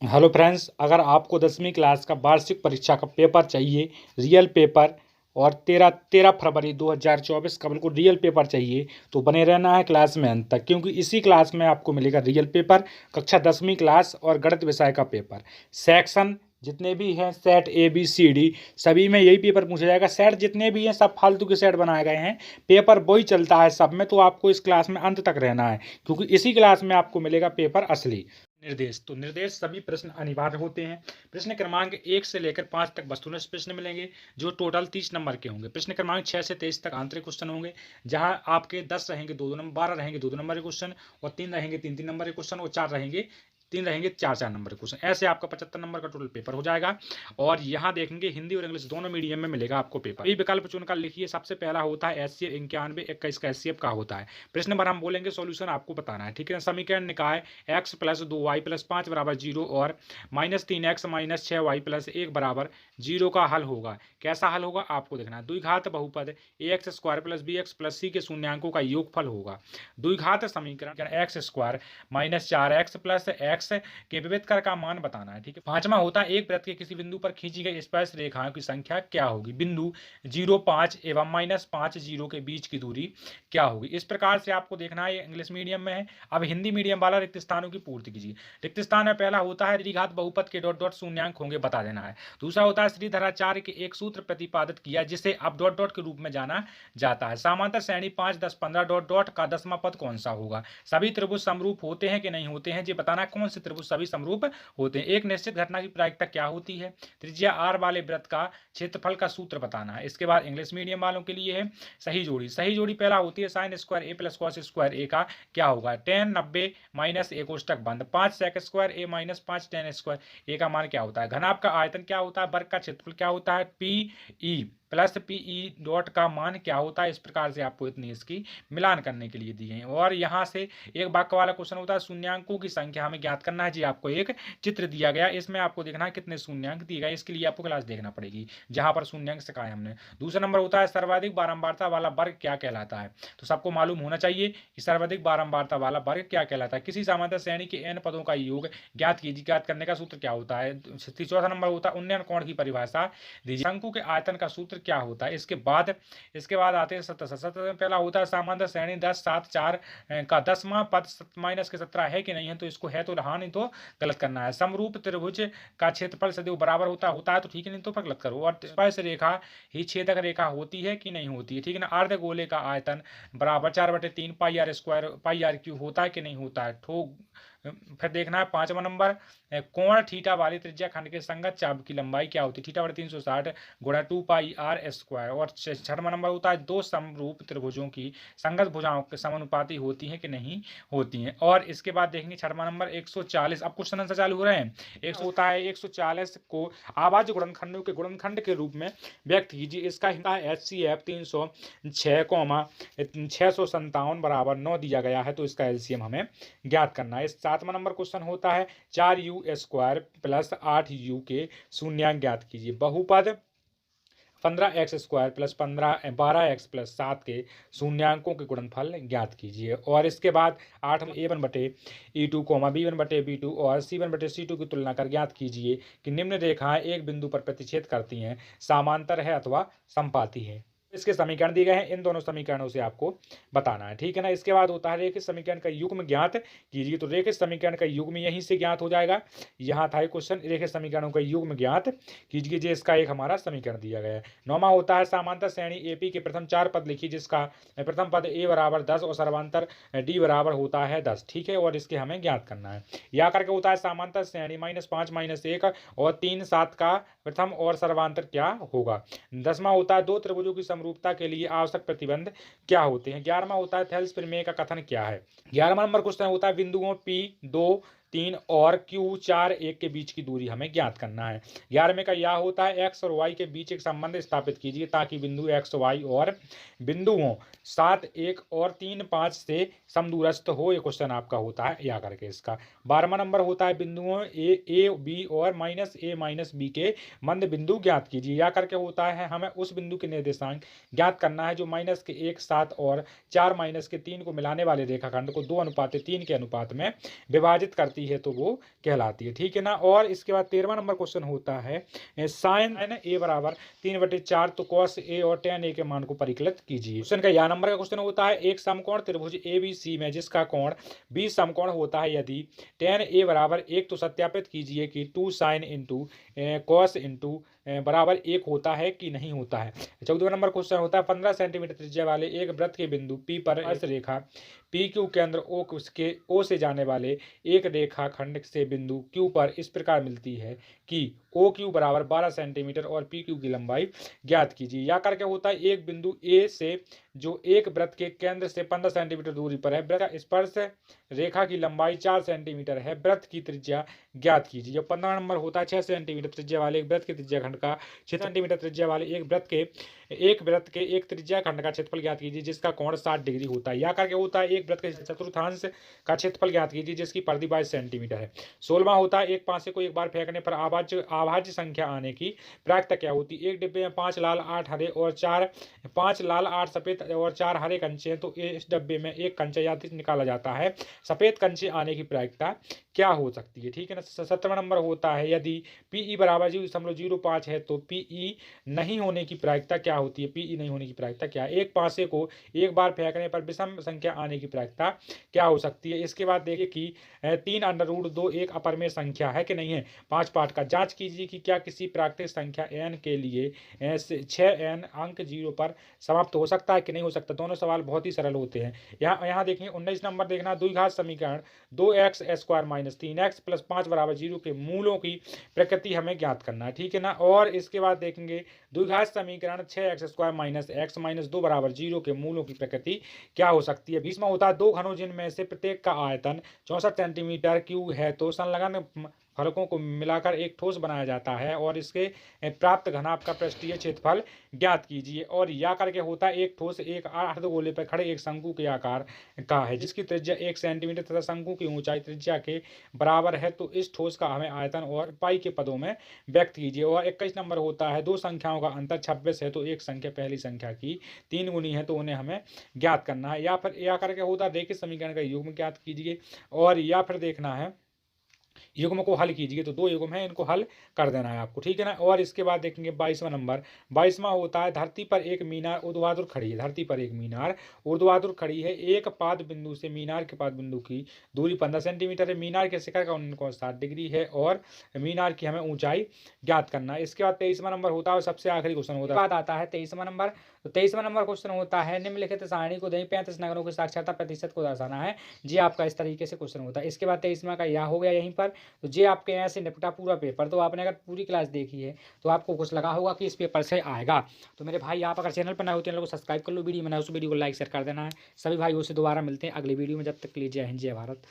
Hello friends, अगर आपको 10वीं क्लास का वार्षिक परीक्षा का पेपर चाहिए, रियल पेपर, और 13 फरवरी 2024 का बिल्कुल रियल पेपर चाहिए, तो बने रहना है क्लास में अंत तक, क्योंकि इसी क्लास में आपको मिलेगा रियल पेपर, कक्षा 10वीं क्लास और गणित विषय का पेपर। सेक्शन जितने भी हैं, set A B C D, सभी में यही पेपर पूछा जाएगा। सेट जितने भी हैं सब फालतू के सेट बनाए गए हैं, पेपर वही चलता है सब में, तो आपको इस क्लास में अंत तक रहना है, क्योंकि इसी क्लास में आपको मिलेगा पेपर असली। निर्देश सभी प्रश्न अनिवार्य होते हैं। प्रश्न क्रमांक 1 से लेकर 5 तक वस्तुनिष्ठ प्रश्न मिलेंगे, जो टोटल 30 नंबर के होंगे। प्रश्न क्रमांक 6 से 23 तक आंतरिक क्वेश्चन होंगे, जहां आपके 10 रहेंगे 2-2 नंबर, 12 रहेंगे 2-2 नंबर के क्वेश्चन, और 3 रहेंगे 3-3 नंबर के क्वेश्चन, और 3 रहेंगे 4-4 नंबर के क्वेश्चन। ऐसे आपका 75 नंबर का टोटल पेपर हो जाएगा। और यहाँ देखेंगे हिंदी और इंग्लिश दोनों मीडियम में मिलेगा आपको पेपर। ये विकल्प चुनकर लिखिए। सबसे पहला होता है एचसीएफ 91-21 का एचसीएफ का होता है। प्रश्न नंबर हम बोलेंगे, सॉल्यूशन आपको बताना है, ठीक है। समीकरण निकाय x + 2y + 5 = 0 और -3x - 6y + 1 = 0 का हल होगा। कैसा हल होगा आपको देखना है। द्विघात बहुपद ax² + bx + c के शून्यांकों का योगफल होगा। द्विघात समीकरण x² - 4x + x के विविध कर का मान बताना है, ठीक है। पांचवा होता है एक वृत्त के किसी बिंदु पर खींची गई स्पर्श रेखाओं की संख्या क्या होगी। बिंदु 0, 5 एवं -5, 0 के बीच की दूरी क्या होगी। इस प्रकार से आपको देखना है। ये इंग्लिश मीडियम में है। अब हिंदी मीडियम वाला रिक्त स्थानों की पूर्ति कीजिए। रिक्त स्थान में पहला होता है द्विघात बहुपद के ... शून्यांक होंगे बता देना है। दूसरा होता है श्रीधराचार्य के एक सूत्र प्रतिपादित किया, जिसे अब ... के रूप में जाना जाता है। समांतर श्रेणी 5, 10, 15 ... का 10वां पद कौन सा होगा। सभी त्रिभुज समरूप होते हैं कि नहीं होते हैं, ये बताना। कौन से त्रिभुज सभी समरूप होते हैं। एक निश्चित घटना की प्रायिकता क्या होती है। त्रिज्या r वाले वृत्त का क्षेत्रफल का सूत्र बताना है। इसके बाद इंग्लिश मीडियम वालों के लिए है सही जोड़ी। सही जोड़ी पहला होती है sin² a + cos² a का क्या होगा। tan 90 - a कोष्टक बंद 5 sec² a - 5 tan² a का मान क्या होता है। घनाभ का आयतन क्या होता है। वर्ग का क्षेत्रफल क्या होता है। PE + PE का मान क्या होता है। इस प्रकार से आपको इतनी इसकी मिलान करने के लिए दी है। और यहाँ से एक वाक्य वाला क्वेश्चन होता है शून्यांकों की संख्या हमें ज्ञात करना है जी। आपको एक चित्र दिया गया, इसमें आपको देखना है कितने शून्यांक दिए गए। इसके लिए आपको क्लास देखना पड़ेगी जहां पर शून्यांक सिखाए हमने। दूसरा नंबर होता है सर्वाधिक बारंबारता वाला वर्ग क्या कहलाता है। तो सबको मालूम होना चाहिए कि सर्वाधिक बारंबारता वाला वर्ग क्या कहलाता है। किसी समांतर श्रेणी के n पदों का योग ज्ञात कीजिए। ज्ञात करने का सूत्र क्या होता है। चौथा नंबर होता है उन्नयन कोण की परिभाषा दीजिए। शंकु के आयतन का सूत्र क्या होता है। इसके बाद आते हैं सतह में पहला होता है समांतर श्रेणी 10, 7, 4 का 10वां पद -17 है कि नहीं है। तो इसको है तो रहा, नहीं तो गलत करना है। समरूप त्रिभुज का क्षेत्रफल सदैव बराबर होता है तो ठीक है, नहीं तो गलत करो। और स्पर्श रेखा ही छेदक रेखा होती है कि नहीं होती है, ठीक है ना। अर्धगोले का आयतन बराबर 4/3 πr² होता है कि नहीं होता है। फिर देखना है 5वां नंबर कोण थीटा वाली त्रिज्या खंड के संगत चाप की लंबाई क्या होती है। θ/360 × 2πr²। और 6वां नंबर होता है दो समरूप त्रिभुजों की संगत भुजाओं के समानुपाती होती है कि नहीं होती हैं। और इसके बाद देखेंगे 6वां नंबर 140। अब क्वेश्चन आंसर चालू हो रहे हैं। एक होता है 140 को आवाज गुणनखंडों के गुणनखंड के रूप में व्यक्त कीजिए। इसका HCF 306, 657 = 9 दिया गया है, तो इसका LCM हमें ज्ञात करना है। 7वां नंबर क्वेश्चन होता है 4u² + 8u के शून्यांक ज्ञात कीजिए। बहुपद 15x² + 12x + 7 के शून्यांकों के गुणनफल ज्ञात कीजिए। और इसके बाद 8 a1/e2, b1/b2 और c1/c2 की तुलना कर ज्ञात कीजिए कि निम्न रेखाएं एक बिंदु पर प्रतिच्छेद करती हैं, समांतर है अथवा समपाती है। इसके समीकरण दिए गए हैं, इन दोनों समीकरणों से आपको बताना है, ठीक है ना। इसके बाद होता है रेखित समीकरण का युग्म ज्ञात कीजिए। तो रेखित समीकरण का युग्म यहीं से ज्ञात हो जाएगा। यहाँ था क्वेश्चन रेखित समीकरणों का युग्म ज्ञात कीजिए, जो इसका एक हमारा समीकरण दिया गया है। 9वां होता है समांतर श्रेणी AP के प्रथम 4 पद लिखिए, जिसका प्रथम पद a = 10 और सर्वांतर d बराबर होता है 10, ठीक है। और इसके हमें ज्ञात करना है। या करके होता है समांतर श्रेणी -5, -1 और 3, 7 का प्रथम और सर्वांतर क्या होगा। 10वां होता है दो त्रिभुजों की समरूपता के लिए आवश्यक प्रतिबंध क्या होते हैं। 11वां होता है थेल्स प्रमेय का कथन क्या है। 11वां नंबर क्वेश्चन होता है बिंदुओं P2, 3 और Q4, 1 के बीच की दूरी हमें ज्ञात करना है। 11वें का यह होता है x और y के बीच एक संबंध स्थापित कीजिए ताकि बिंदु x, y और बिंदुओं 7, 1 और 3, 5 से समदूरस्थ हो। ये क्वेश्चन आपका होता है या करके इसका। 12वां नंबर होता है बिंदुओं a, b और -a - b के मध्य बिंदु ज्ञात कीजिए। या करके होता है हमें उस बिंदु के निर्देशांक ज्ञात करना है जो -1, 7 और 4 - 3 को मिलाने वाले रेखाखंड को 2:3 के अनुपात में विभाजित करती होती है तो वो कहलाती है। ठीक है ना। और इसके बाद 13वां नंबर क्वेश्चन होता है साइन ए बराबर 3/4 तो कॉस ए और tan ए के मान को परिकलित कीजिए। क्वेश्चन का या नंबर का क्वेश्चन होता है एक समकोण त्रिभुज ABC में जिसका कोण 20 समकोण होता है यदि tan ए बराबर 1 तो सत्यापित कीजिए कि 2 साइन इंटू कॉस इंटू बराबर 1 होता है कि नहीं होता है। 14वां नंबर क्वेश्चन होता है 15 सेंटीमीटर त्रिज्या वाले एक वृत्त के बिंदु P पर स्पर्श रेखा PQ केंद्र O से जाने वाले एक रेखा खंड से बिंदु Q पर इस प्रकार मिलती है कि OQ बराबर 12 सेंटीमीटर और PQ की लंबाई ज्ञात कीजिए। या करके होता है एक बिंदु A से जो एक वृत्त के केंद्र से 15 सेंटीमीटर दूरी पर है, वृत्त का स्पर्श रेखा की लंबाई 4 सेंटीमीटर है, वृत्त की त्रिज्या ज्ञात कीजिए। 15 नंबर होता है 6 सेंटीमीटर त्रिज्या वाले एक वृत्त के त्रिज्या खंड का 6 सेंटीमीटर त्रिज्या वाले एक वृत्त के एक त्रिज्या खंड का क्षेत्रफल ज्ञात कीजिए जिसका कोण 60 डिग्री होता है। या करके होता है एक वृत्त के चतुर्थांश का क्षेत्रफल ज्ञात कीजिए जिसकी परिधि 22 सेंटीमीटर है। 16वां होता है एक पासे को एक बार फेंकने पर अभाज्य संख्या आने की प्रायिकता क्या होती है। एक डिब्बे में 5 लाल 8 हरे और 5 लाल 8 सफेद और 4 हरे कंचे हैं तो इस डब्बे में एक कंचा यादृच्छिक निकाला जाता है, सफेद कंचे आने की प्रायिकता क्या हो सकती है। ठीक है ना। 17वां नंबर होता है यदि PE बराबर 0.05 है तो PE नहीं होने की प्रायिकता क्या होती है। PE नहीं होने की प्रायिकता क्या है। एक पासे को एक बार फेंकने पर विषम संख्या आने की प्रायिकता क्या हो सकती है। इसके बाद देखिए कि 3√2 एक अपरिमेय संख्या है कि नहीं है। 5 पार्ट का जांच कीजिए कि क्या किसी प्राकृतिक संख्या n के लिए 6n अंक 0 पर समाप्त हो सकता है कि नहीं हो सकता। दोनों सवाल बहुत ही सरल होते हैं। यहाँ देखेंगे 19 नंबर देखना द्विघात समीकरण 2x² - 3x + 5 = 0 के मूलों की प्रकृति हमें ज्ञात करना है। ठीक है ना। और इसके बाद देखेंगे द्विघात समीकरण 6x² - x - 2 = 0 के मूलों की प्रकृति क्या हो सकती है। 20वां होता है दो घनों जिनमें से प्रत्येक का आयतन 64 सेंटीमीटर क्यूब है तो संलग्न फलकों को मिलाकर एक ठोस बनाया जाता है और इसके प्राप्त घनाभ का पृष्ठीय क्षेत्रफल ज्ञात कीजिए। और या करके होता है एक ठोस एक अर्धगोले पर खड़े एक शंकु के आकार का है जिसकी त्रिज्या 1 सेंटीमीटर तथा शंकु की ऊंचाई त्रिज्या के बराबर है तो इस ठोस का हमें आयतन और पाई के पदों में व्यक्त कीजिए। और 21 नंबर होता है दो संख्याओं का अंतर 26 है तो एक संख्या पहली संख्या की 3 गुनी है तो उन्हें हमें ज्ञात करना है। या फिर या करके होता है रेखिक समीकरण का युग्म ज्ञात कीजिए। और या फिर देखना है युग्म को हल कीजिए तो दो युग्म है इनको हल कर देना है आपको। ठीक है ना। और इसके बाद देखेंगे 22वां नंबर 22वां होता है धरती पर एक मीनार ऊर्ध्वाधर खड़ी है। धरती पर एक मीनार ऊर्ध्वाधर खड़ी है। एक पाद बिंदु से मीनार के पाद बिंदु की दूरी 15 सेंटीमीटर है। मीनार के शिखर का कोण 60 डिग्री है और मीनार की हमें ऊंचाई ज्ञात करना है। इसके बाद 23वां नंबर होता है और सबसे आखिरी क्वेश्चन होता है बाद आता है 23वां नंबर। तो 23वां नंबर क्वेश्चन होता है निम्नलिखित सारणी को दें 35 नगरों के साक्षरता प्रतिशत को दर्शाना है। जी आपका इस तरीके से क्वेश्चन होता है। इसके बाद 23वां का यह हो गया यहीं पर। तो जे आपके यहाँ से निपटा पूरा पेपर। तो आपने अगर पूरी क्लास देखी है तो आपको कुछ लगा होगा कि इस पेपर से आएगा। तो मेरे भाई आप अगर चैनल पर नए हो चैनल को सब्सक्राइब कर लो, वीडियो बनाओ उस वीडियो को लाइक शेयर कर देना है। सभी भाइयों से दोबारा मिलते हैं अगली वीडियो में। जब तक के लिए जय हिंद जय भारत।